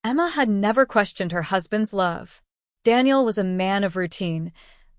Emma had never questioned her husband's love. Daniel was a man of routine: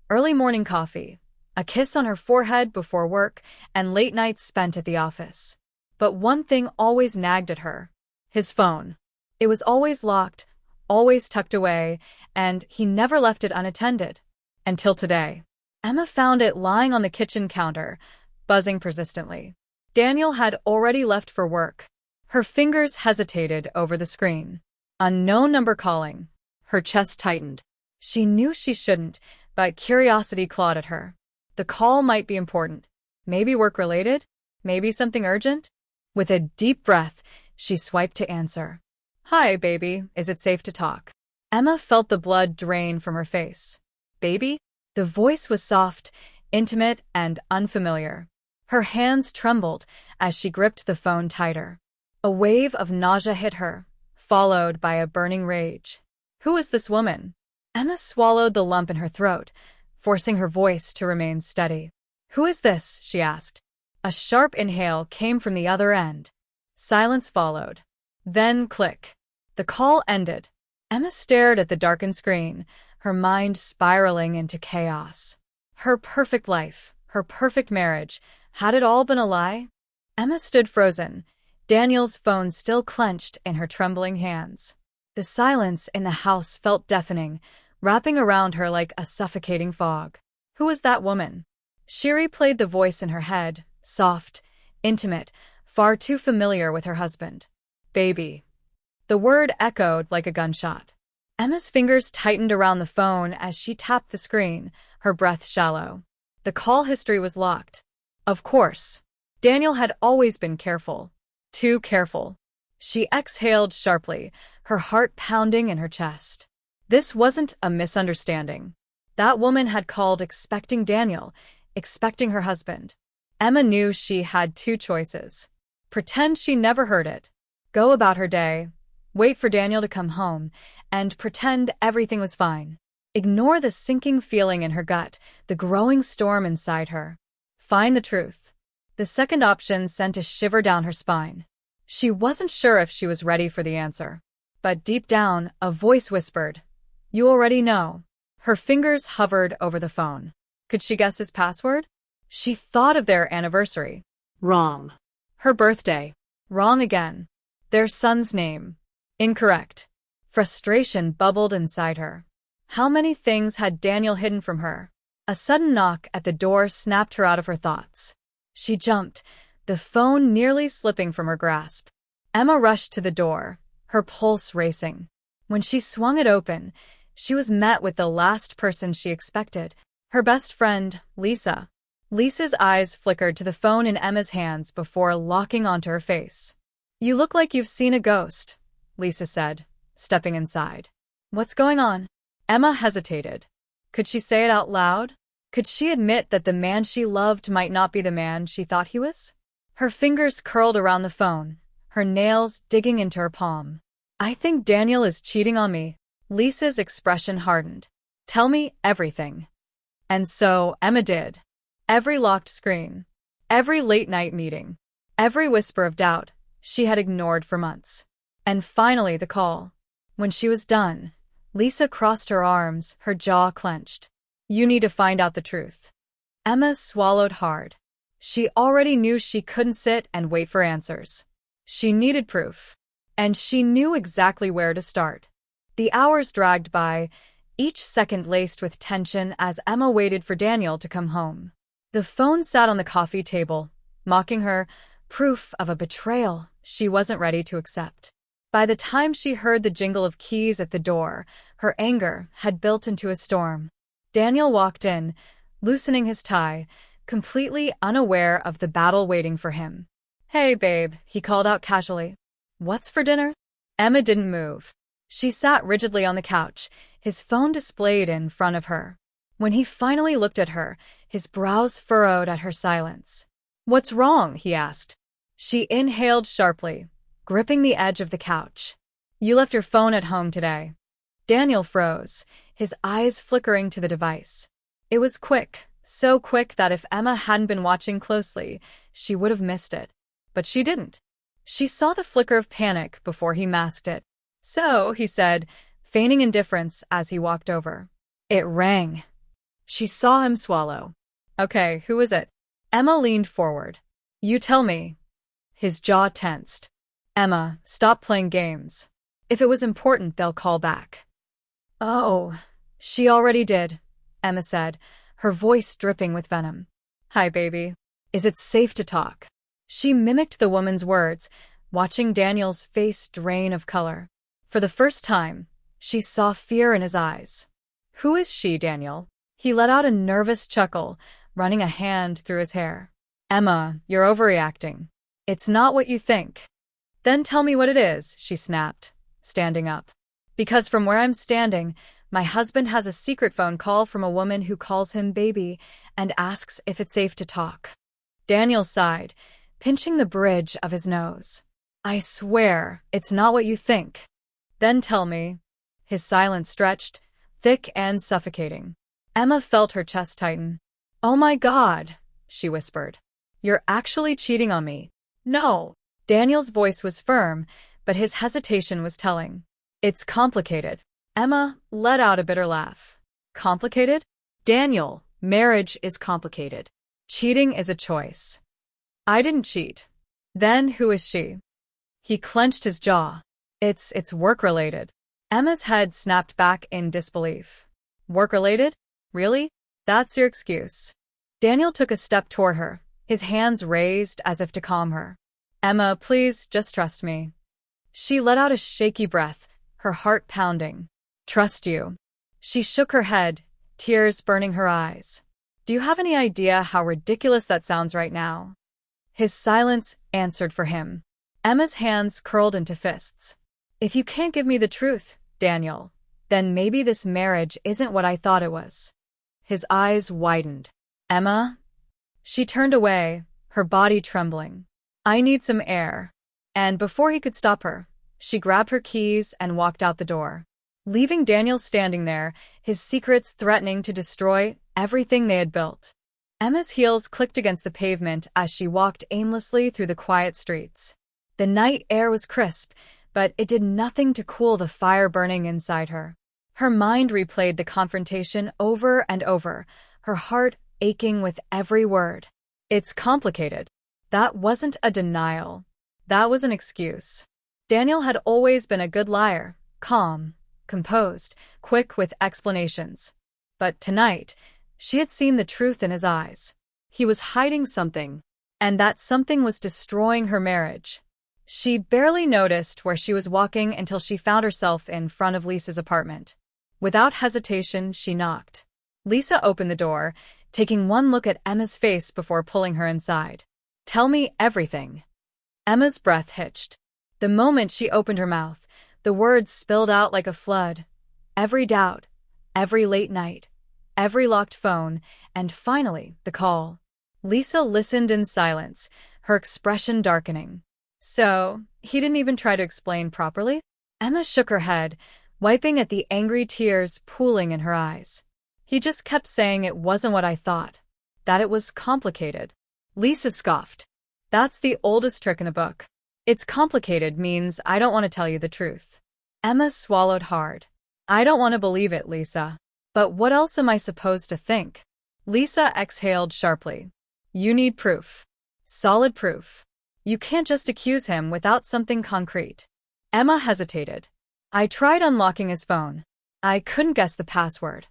early morning coffee, a kiss on her forehead before work, and late nights spent at the office. But one thing always nagged at her: his phone. It was always locked, always tucked away, and he never left it unattended. Until today. Emma found it lying on the kitchen counter, buzzing persistently. Daniel had already left for work. Her fingers hesitated over the screen. Unknown number calling. Her chest tightened. She knew she shouldn't, but curiosity clawed at her. The call might be important. Maybe work-related? Maybe something urgent? With a deep breath, she swiped to answer. "Hi, baby. Is it safe to talk?" Emma felt the blood drain from her face. "Baby?" The voice was soft, intimate, and unfamiliar. Her hands trembled as she gripped the phone tighter. A wave of nausea hit her, followed by a burning rage. Who was this woman? Emma swallowed the lump in her throat, forcing her voice to remain steady. "Who is this?" she asked. A sharp inhale came from the other end. Silence followed. Then click. The call ended. Emma stared at the darkened screen, her mind spiraling into chaos. Her perfect life, her perfect marriage, had it all been a lie? Emma stood frozen, Daniel's phone still clenched in her trembling hands. The silence in the house felt deafening, wrapping around her like a suffocating fog. Who was that woman? She replayed the voice in her head, soft, intimate, far too familiar with her husband. Baby. The word echoed like a gunshot. Emma's fingers tightened around the phone as she tapped the screen, her breath shallow. The call history was locked. Of course. Daniel had always been careful. Too careful. She exhaled sharply, her heart pounding in her chest. This wasn't a misunderstanding. That woman had called expecting Daniel, expecting her husband. Emma knew she had two choices. Pretend she never heard it. Go about her day, wait for Daniel to come home, and pretend everything was fine. Ignore the sinking feeling in her gut, the growing storm inside her. Find the truth. The second option sent a shiver down her spine. She wasn't sure if she was ready for the answer. But deep down, a voice whispered, "You already know." Her fingers hovered over the phone. Could she guess his password? She thought of their anniversary. Wrong. Her birthday. Wrong again. Their son's name. Incorrect. Frustration bubbled inside her. How many things had Daniel hidden from her? A sudden knock at the door snapped her out of her thoughts. She jumped, the phone nearly slipping from her grasp. Emma rushed to the door, her pulse racing. When she swung it open, she was met with the last person she expected, her best friend, Lisa. Lisa's eyes flickered to the phone in Emma's hands before locking onto her face. "You look like you've seen a ghost," Lisa said, stepping inside. "What's going on?" Emma hesitated. Could she say it out loud? Could she admit that the man she loved might not be the man she thought he was? Her fingers curled around the phone, her nails digging into her palm. "I think Daniel is cheating on me." Lisa's expression hardened. "Tell me everything." And so Emma did. Every locked screen, every late-night meeting, every whisper of doubt she had ignored for months. And finally the call. When she was done, Lisa crossed her arms, her jaw clenched. "You need to find out the truth." Emma swallowed hard. She already knew she couldn't sit and wait for answers. She needed proof. And she knew exactly where to start. The hours dragged by, each second laced with tension as Emma waited for Daniel to come home. The phone sat on the coffee table, mocking her, proof of a betrayal she wasn't ready to accept. By the time she heard the jingle of keys at the door, her anger had built into a storm. Daniel walked in, loosening his tie, completely unaware of the battle waiting for him. "Hey, babe," he called out casually. "What's for dinner?" Emma didn't move. She sat rigidly on the couch, his phone displayed in front of her. When he finally looked at her, his brows furrowed at her silence. "What's wrong?" he asked. She inhaled sharply, gripping the edge of the couch. "You left your phone at home today." Daniel froze, his eyes flickering to the device. It was quick, so quick that if Emma hadn't been watching closely, she would have missed it. But she didn't. She saw the flicker of panic before he masked it. So, he said, feigning indifference as he walked over. It rang. She saw him swallow. Okay, who is it? Emma leaned forward. You tell me. His jaw tensed. Emma, stop playing games. If it was important, they'll call back. Oh, she already did, Emma said, her voice dripping with venom. Hi, baby. Is it safe to talk? She mimicked the woman's words, watching Daniel's face drain of color. For the first time, she saw fear in his eyes. Who is she, Daniel? He let out a nervous chuckle, running a hand through his hair. Emma, you're overreacting. It's not what you think. Then tell me what it is, she snapped, standing up. Because from where I'm standing, my husband has a secret phone call from a woman who calls him baby and asks if it's safe to talk. Daniel sighed, pinching the bridge of his nose. I swear, it's not what you think. Then tell me. His silence stretched, thick and suffocating. Emma felt her chest tighten. Oh my God, she whispered. You're actually cheating on me. No. Daniel's voice was firm, but his hesitation was telling. It's complicated. Emma let out a bitter laugh. Complicated? Daniel, marriage is complicated. Cheating is a choice. I didn't cheat. Then who is she? He clenched his jaw. It's work-related. Emma's head snapped back in disbelief. Work-related? Really? That's your excuse. Daniel took a step toward her, his hands raised as if to calm her. Emma, please, just trust me. She let out a shaky breath, her heart pounding. Trust you. She shook her head, tears burning her eyes. Do you have any idea how ridiculous that sounds right now? His silence answered for him. Emma's hands curled into fists. If you can't give me the truth, Daniel, then maybe this marriage isn't what I thought it was. His eyes widened. Emma? She turned away, her body trembling. I need some air. And before he could stop her, she grabbed her keys and walked out the door, leaving Daniel standing there, his secrets threatening to destroy everything they had built. Emma's heels clicked against the pavement as she walked aimlessly through the quiet streets. The night air was crisp, but it did nothing to cool the fire burning inside her. Her mind replayed the confrontation over and over, her heart aching with every word. It's complicated. That wasn't a denial. That was an excuse. Daniel had always been a good liar, calm, composed, quick with explanations. But tonight, she had seen the truth in his eyes. He was hiding something, and that something was destroying her marriage. She barely noticed where she was walking until she found herself in front of Lisa's apartment. Without hesitation, she knocked. Lisa opened the door, taking one look at Emma's face before pulling her inside. Tell me everything. Emma's breath hitched. The moment she opened her mouth, the words spilled out like a flood. Every doubt, every late night, every locked phone, and finally, the call. Lisa listened in silence, her expression darkening. So, he didn't even try to explain properly? Emma shook her head, wiping at the angry tears pooling in her eyes. He just kept saying it wasn't what I thought, that it was complicated. Lisa scoffed. That's the oldest trick in the book. It's complicated means I don't want to tell you the truth. Emma swallowed hard. I don't want to believe it, Lisa. But what else am I supposed to think? Lisa exhaled sharply. You need proof. Solid proof. You can't just accuse him without something concrete. Emma hesitated. I tried unlocking his phone. I couldn't guess the password.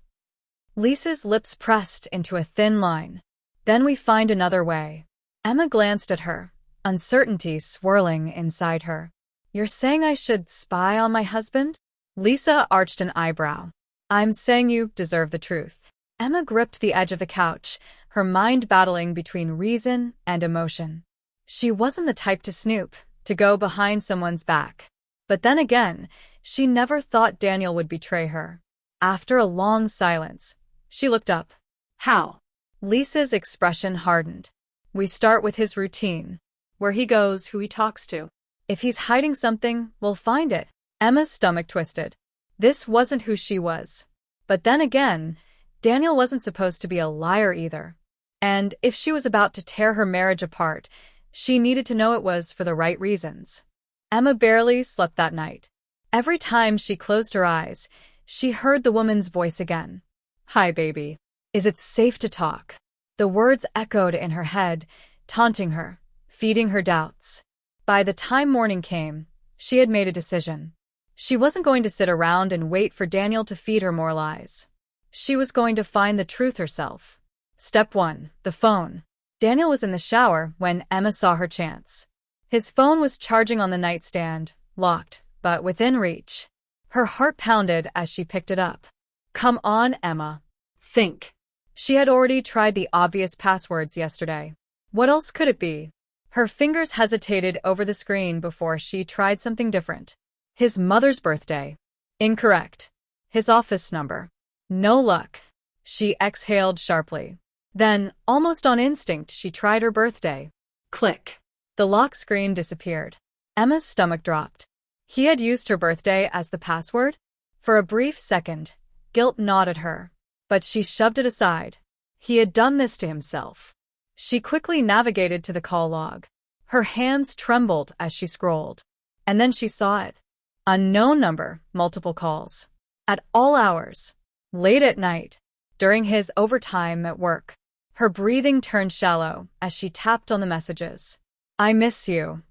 Lisa's lips pressed into a thin line. Then we find another way. Emma glanced at her, uncertainty swirling inside her. You're saying I should spy on my husband? Lisa arched an eyebrow. I'm saying you deserve the truth. Emma gripped the edge of the couch, her mind battling between reason and emotion. She wasn't the type to snoop, to go behind someone's back. But then again, she never thought Daniel would betray her. After a long silence, she looked up. How? Lisa's expression hardened. We start with his routine. Where he goes, who he talks to. If he's hiding something, we'll find it. Emma's stomach twisted. This wasn't who she was. But then again, Daniel wasn't supposed to be a liar either. And if she was about to tear her marriage apart, she needed to know it was for the right reasons. Emma barely slept that night. Every time she closed her eyes, she heard the woman's voice again. "Hi, baby. Is it safe to talk?" The words echoed in her head, taunting her, feeding her doubts. By the time morning came, she had made a decision. She wasn't going to sit around and wait for Daniel to feed her more lies. She was going to find the truth herself. Step 1. The phone. Daniel was in the shower when Emma saw her chance. His phone was charging on the nightstand, locked, but within reach. Her heart pounded as she picked it up. "Come on, Emma. Think." She had already tried the obvious passwords yesterday. What else could it be? Her fingers hesitated over the screen before she tried something different. His mother's birthday. Incorrect. His office number. No luck. She exhaled sharply. Then, almost on instinct, she tried her birthday. Click. The lock screen disappeared. Emma's stomach dropped. He had used her birthday as the password? For a brief second, guilt gnawed at her, but she shoved it aside. He had done this to himself. She quickly navigated to the call log. Her hands trembled as she scrolled. And then she saw it. Unknown number, multiple calls. At all hours. Late at night. During his overtime at work. Her breathing turned shallow as she tapped on the messages. "I miss you.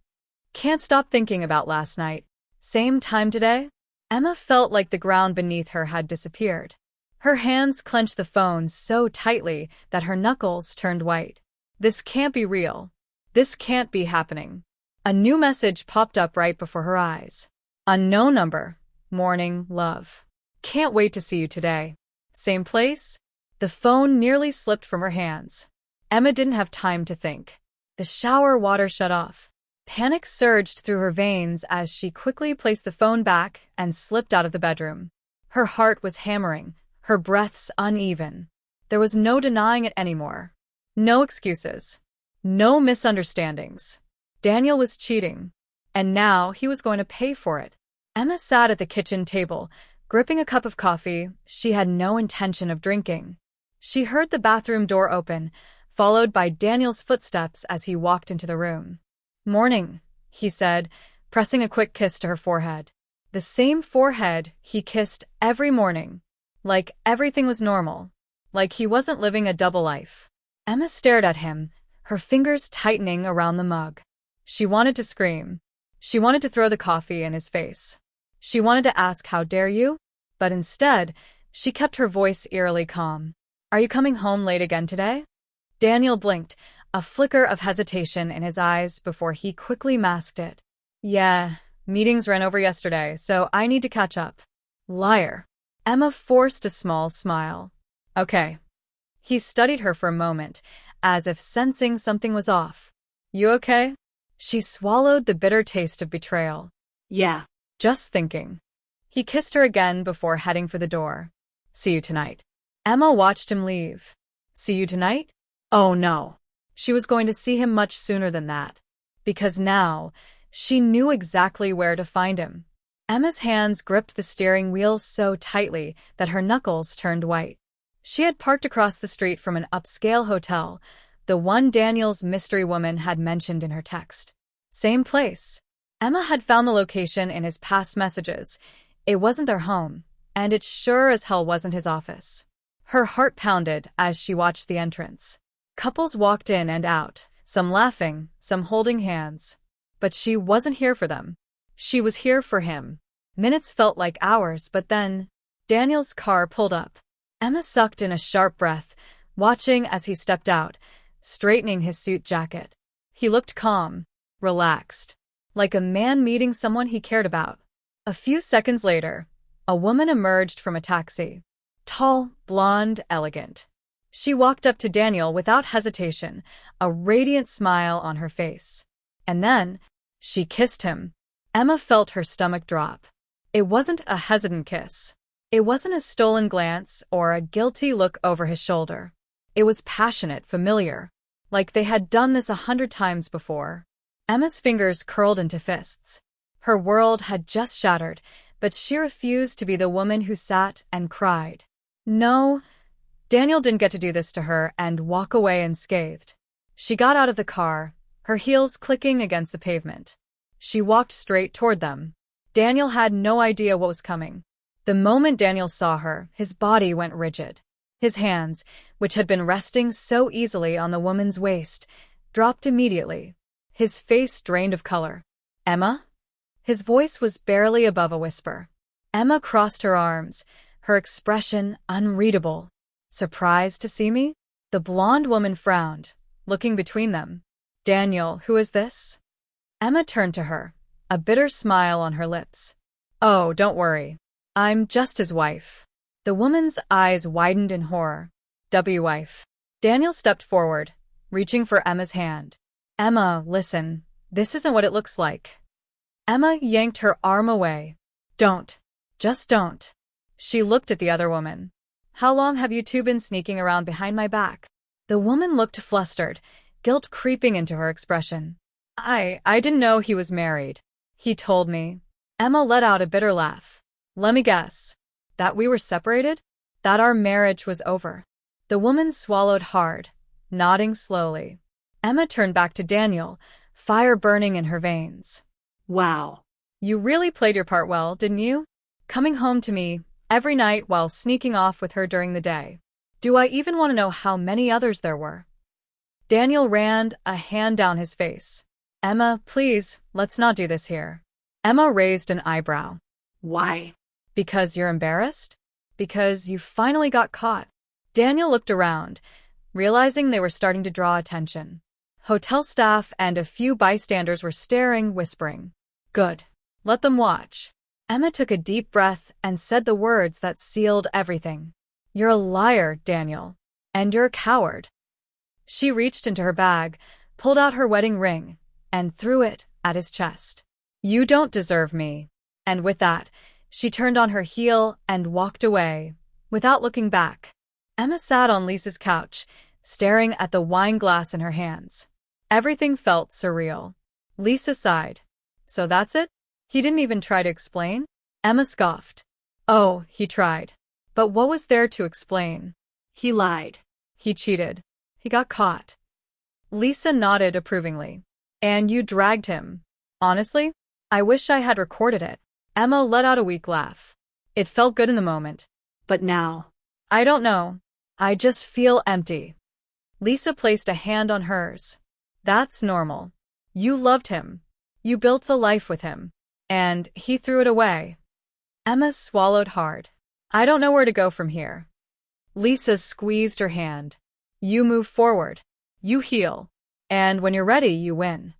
Can't stop thinking about last night. Same time today?" Emma felt like the ground beneath her had disappeared. Her hands clenched the phone so tightly that her knuckles turned white. This can't be real. This can't be happening. A new message popped up right before her eyes. Unknown number. Morning, love. Can't wait to see you today. Same place? The phone nearly slipped from her hands. Emma didn't have time to think. The shower water shut off. Panic surged through her veins as she quickly placed the phone back and slipped out of the bedroom. Her heart was hammering, her breaths uneven. There was no denying it anymore. No excuses. No misunderstandings. Daniel was cheating. And now he was going to pay for it. Emma sat at the kitchen table, gripping a cup of coffee she had no intention of drinking. She heard the bathroom door open, followed by Daniel's footsteps as he walked into the room. "Morning," he said, pressing a quick kiss to her forehead. The same forehead he kissed every morning. Like everything was normal. Like he wasn't living a double life. Emma stared at him, her fingers tightening around the mug. She wanted to scream. She wanted to throw the coffee in his face. She wanted to ask, "How dare you?" But instead, she kept her voice eerily calm. "Are you coming home late again today?" Daniel blinked, a flicker of hesitation in his eyes before he quickly masked it. "Yeah, meetings ran over yesterday, so I need to catch up." Liar. Emma forced a small smile. "Okay." He studied her for a moment, as if sensing something was off. "You okay?" She swallowed the bitter taste of betrayal. "Yeah. Just thinking." He kissed her again before heading for the door. "See you tonight." Emma watched him leave. "See you tonight?" Oh no. She was going to see him much sooner than that. Because now, she knew exactly where to find him. Emma's hands gripped the steering wheel so tightly that her knuckles turned white. She had parked across the street from an upscale hotel, the one Daniel's mystery woman had mentioned in her text. Same place. Emma had found the location in his past messages. It wasn't their home, and it sure as hell wasn't his office. Her heart pounded as she watched the entrance. Couples walked in and out, some laughing, some holding hands. But she wasn't here for them. She was here for him. Minutes felt like hours, but then Daniel's car pulled up. Emma sucked in a sharp breath, watching as he stepped out, straightening his suit jacket. He looked calm, relaxed, like a man meeting someone he cared about. A few seconds later, a woman emerged from a taxi. Tall, blonde, elegant. She walked up to Daniel without hesitation, a radiant smile on her face. And then, she kissed him. Emma felt her stomach drop. It wasn't a hesitant kiss. It wasn't a stolen glance or a guilty look over his shoulder. It was passionate, familiar, like they had done this 100 times before. Emma's fingers curled into fists. Her world had just shattered, but she refused to be the woman who sat and cried. No, Daniel didn't get to do this to her and walk away unscathed. She got out of the car, her heels clicking against the pavement. She walked straight toward them. Daniel had no idea what was coming. The moment Daniel saw her, his body went rigid. His hands, which had been resting so easily on the woman's waist, dropped immediately. His face drained of color. "Emma?" His voice was barely above a whisper. Emma crossed her arms, her expression unreadable. "Surprised to see me?" The blonde woman frowned, looking between them. "Daniel, who is this?" Emma turned to her, a bitter smile on her lips. "Oh, don't worry. I'm just his wife." The woman's eyes widened in horror. "Wife." Daniel stepped forward, reaching for Emma's hand. "Emma, listen. This isn't what it looks like." Emma yanked her arm away. "Don't. Just don't." She looked at the other woman. "How long have you two been sneaking around behind my back?" The woman looked flustered, guilt creeping into her expression. I didn't know he was married. He told me." Emma let out a bitter laugh. "Let me guess. That we were separated? That our marriage was over?" The woman swallowed hard, nodding slowly. Emma turned back to Daniel, fire burning in her veins. "Wow. You really played your part well, didn't you? Coming home to me every night while sneaking off with her during the day. Do I even want to know how many others there were?" Daniel ran a hand down his face. "Emma, please, let's not do this here." Emma raised an eyebrow. "Why?" "Because you're embarrassed? Because you finally got caught." Daniel looked around, realizing they were starting to draw attention. Hotel staff and a few bystanders were staring, whispering. "Good. Let them watch." Emma took a deep breath and said the words that sealed everything. "You're a liar, Daniel. And you're a coward." She reached into her bag, pulled out her wedding ring, and threw it at his chest. "You don't deserve me." And with that, she turned on her heel and walked away, without looking back. Emma sat on Lisa's couch, staring at the wine glass in her hands. Everything felt surreal. Lisa sighed. "So that's it? He didn't even try to explain?" Emma scoffed. "Oh, he tried. But what was there to explain? "He lied." He cheated. He got caught." Lisa nodded approvingly. "And you dragged him. Honestly, I wish I had recorded it." Emma let out a weak laugh. It felt good in the moment. "But now?" "I don't know. I just feel empty." Lisa placed a hand on hers. "That's normal. You loved him. You built a life with him. And he threw it away." Emma swallowed hard. "I don't know where to go from here." Lisa squeezed her hand. "You move forward. You heal. And when you're ready, you win."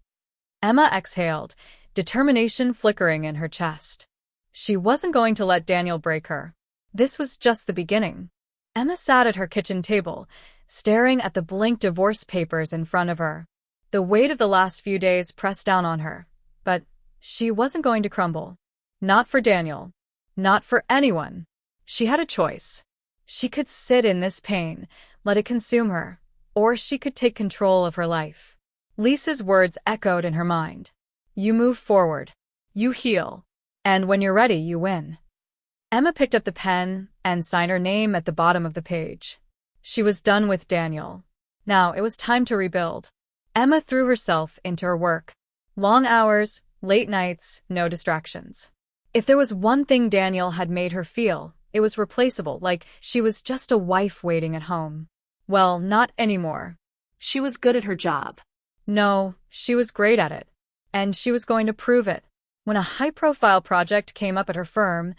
Emma exhaled, determination flickering in her chest. She wasn't going to let Daniel break her. This was just the beginning. Emma sat at her kitchen table, staring at the blank divorce papers in front of her. The weight of the last few days pressed down on her, but she wasn't going to crumble. Not for Daniel. Not for anyone. She had a choice. She could sit in this pain, let it consume her, or she could take control of her life. Lisa's words echoed in her mind. You move forward. You heal. And when you're ready, you win. Emma picked up the pen and signed her name at the bottom of the page. She was done with Daniel. Now it was time to rebuild. Emma threw herself into her work. Long hours, late nights, no distractions. If there was one thing Daniel had made her feel, it was replaceable, like she was just a wife waiting at home. Well, not anymore. She was good at her job. No, she was great at it. And she was going to prove it. When a high-profile project came up at her firm,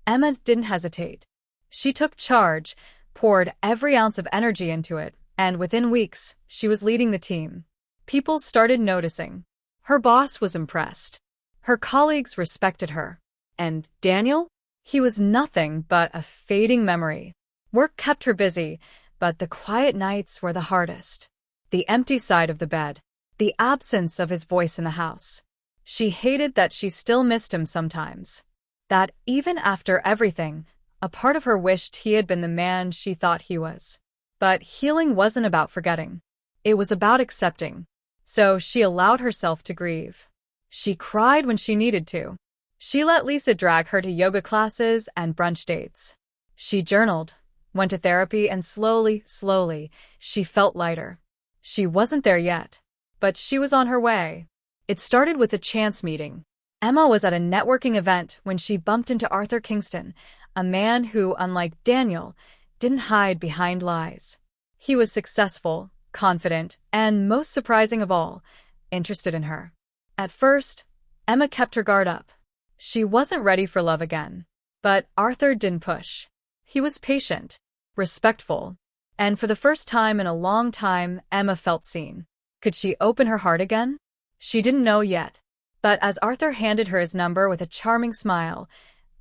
Emma didn't hesitate. She took charge, poured every ounce of energy into it, and within weeks, she was leading the team. People started noticing. Her boss was impressed. Her colleagues respected her. And Daniel? He was nothing but a fading memory. Work kept her busy, but the quiet nights were the hardest. The empty side of the bed. The absence of his voice in the house. She hated that she still missed him sometimes. That even after everything, a part of her wished he had been the man she thought he was. But healing wasn't about forgetting. It was about accepting. So she allowed herself to grieve. She cried when she needed to. She let Lisa drag her to yoga classes and brunch dates. She journaled, went to therapy, and slowly, she felt lighter. She wasn't there yet, but she was on her way. It started with a chance meeting. Emma was at a networking event when she bumped into Arthur Kingston, a man who, unlike Daniel, didn't hide behind lies. He was successful, confident, and, most surprising of all, interested in her. At first, Emma kept her guard up. She wasn't ready for love again. But Arthur didn't push. He was patient, respectful, and for the first time in a long time, Emma felt seen. Could she open her heart again? She didn't know yet. But as Arthur handed her his number with a charming smile,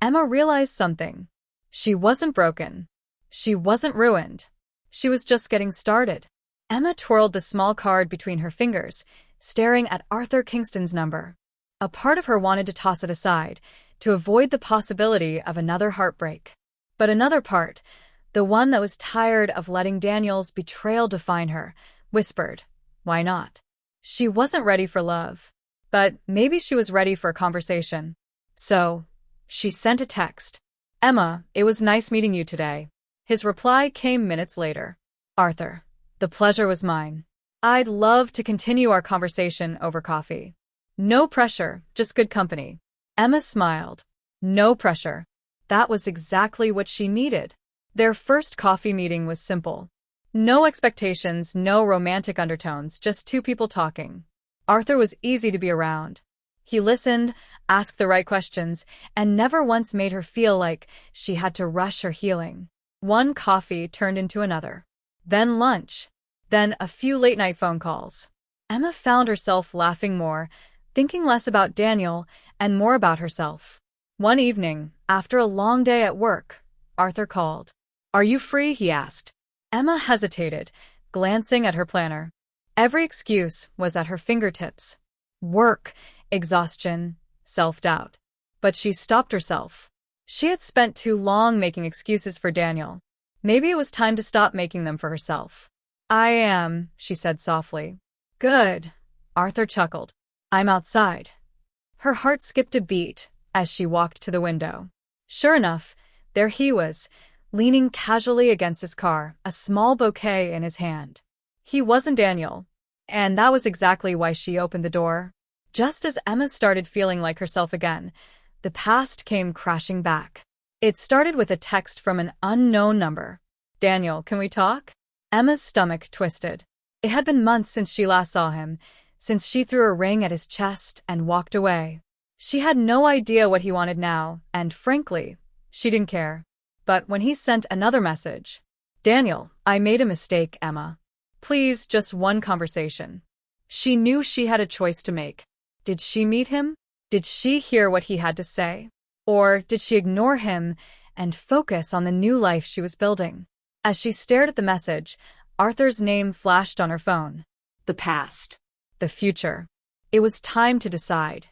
Emma realized something. She wasn't broken. She wasn't ruined. She was just getting started. Emma twirled the small card between her fingers, staring at Arthur Kingston's number. A part of her wanted to toss it aside, to avoid the possibility of another heartbreak. But another part, the one that was tired of letting Daniel's betrayal define her, whispered, "Why not?" She wasn't ready for love, but maybe she was ready for a conversation. So, she sent a text. "Emma, it was nice meeting you today." His reply came minutes later. "Arthur, the pleasure was mine. I'd love to continue our conversation over coffee." No pressure, just good company. Emma smiled. No pressure. That was exactly what she needed. Their first coffee meeting was simple. No expectations, no romantic undertones, just two people talking. Arthur was easy to be around. He listened, asked the right questions, and never once made her feel like she had to rush her healing. One coffee turned into another. Then lunch. Then a few late-night phone calls. Emma found herself laughing more, thinking less about Daniel and more about herself. One evening, after a long day at work, Arthur called. "Are you free?" he asked. Emma hesitated, glancing at her planner. Every excuse was at her fingertips. Work, exhaustion, self-doubt. But she stopped herself. She had spent too long making excuses for Daniel. Maybe it was time to stop making them for herself. "I am," she said softly. "Good," Arthur chuckled. "I'm outside." Her heart skipped a beat as she walked to the window. Sure enough, there he was, leaning casually against his car, a small bouquet in his hand. He wasn't Daniel, and that was exactly why she opened the door. Just as Emma started feeling like herself again, the past came crashing back. It started with a text from an unknown number. "Daniel, can we talk?" Emma's stomach twisted. It had been months since she last saw him, since she threw a ring at his chest and walked away. She had no idea what he wanted now, and frankly, she didn't care. But when he sent another message, "Daniel, I made a mistake, Emma. Please, just one conversation." She knew she had a choice to make. Did she meet him? Did she hear what he had to say? Or did she ignore him and focus on the new life she was building? As she stared at the message, Arthur's name flashed on her phone. The past. The future. It was time to decide.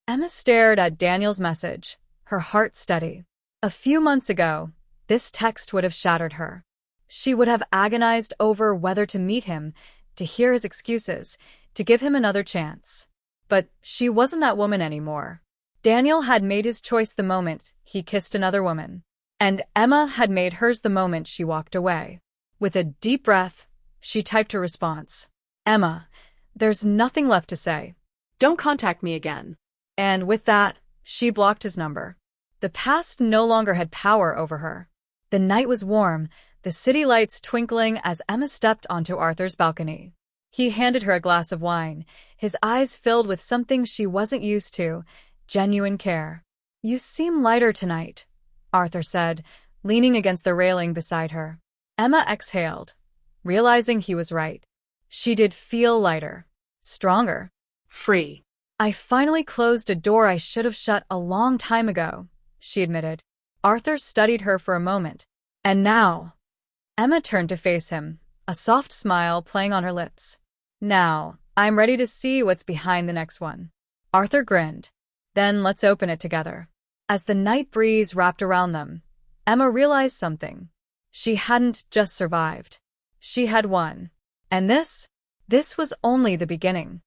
Emma stared at Daniel's message, her heart steady. A few months ago, this text would have shattered her. She would have agonized over whether to meet him, to hear his excuses, to give him another chance. But she wasn't that woman anymore. Daniel had made his choice the moment he kissed another woman, and Emma had made hers the moment she walked away. With a deep breath, she typed her response. "Emma, there's nothing left to say. Don't contact me again." And with that, she blocked his number. The past no longer had power over her. The night was warm, the city lights twinkling as Emma stepped onto Arthur's balcony. He handed her a glass of wine, his eyes filled with something she wasn't used to, genuine care. "You seem lighter tonight," Arthur said, leaning against the railing beside her. Emma exhaled, realizing he was right. She did feel lighter, stronger. Free. "I finally closed a door I should have shut a long time ago," she admitted. Arthur studied her for a moment. "And now?" Emma turned to face him, a soft smile playing on her lips. "Now, I'm ready to see what's behind the next one." Arthur grinned. "Then let's open it together." As the night breeze wrapped around them, Emma realized something. She hadn't just survived. She had won. And this was only the beginning.